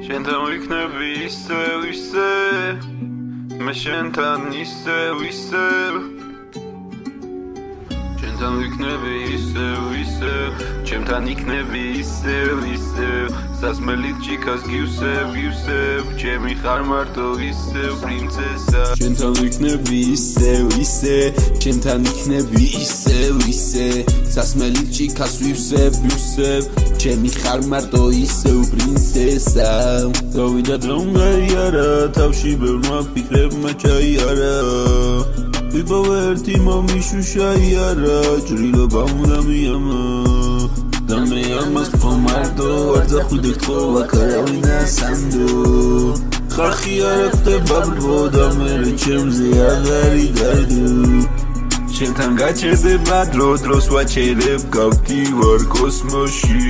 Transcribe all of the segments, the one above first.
შენთან ვიქნები ისე მე შენთან ისევ შენთან ვიქნები ისე ჩემთან იქნები ისევ სასმელით ჭიქას გივსებ ჩემი ხარ მარტო ისევ პრინცესა შენთან ვიქნები ისე ჩემთან იქნები ისევ სასმელით ჭიქას ვივსებ ჩემი ხარ მარტო ისევ პრინცესა დავიდა რომ გაიარა თავში ბევრმა ფიქრებმა ჩაიარა ვიპოვე ერთი მომიშუშა იარა ჭრილობა უნდა მიამა და მე ამას ხომარდო არ დახვიდე ხოლა კარავინა სანდო ხალხი არ ხდება ბრბო და მე ჩემზე აღარი გარდო შენთან გაჩერდება დროს ვაჩერებ გავდივარ კოსმოსში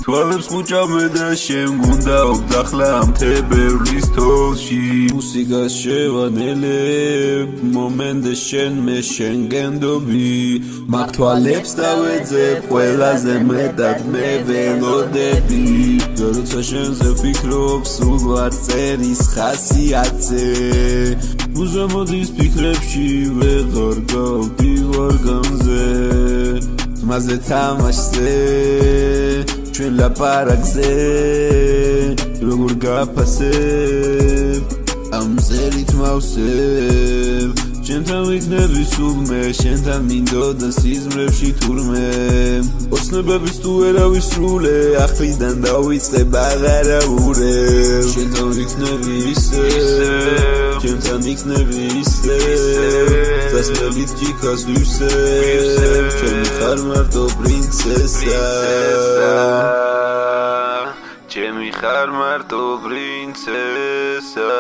თვალებს ხუჭამე და შენ გუნდა ობდახლა მთებერლის თოლში მუსიკას შევანელებ მომენტზე შენ მე შენ გენდობი მაგ თვალებს დავეძებ ყველაზე მეტად მე ველოდები როცა შენზე ვფიქრობ სულ ვარ წერის ხასიათზე მუზა მოდის ფიქრებში ვეღარ გავდივარ განზე მასზე თამაშზე ჩვენ ლაპარაკზე როგორ გაფასებ ამ ზერით მავსებ შენთან ვიქნები სულ მე შენთან მინდოდა სიზმრებში თურმე ოცნებების თუ ერავისრულე ახლიდან დავიწყებ აღარაურებ შენთან ვიქნები ისე ჩემთან იქნები ისე სასმელით ჭიქას ვივსებ ჩემი ხარ მარტო პრინცესა ჩემი ხარ მარტო პრინცესა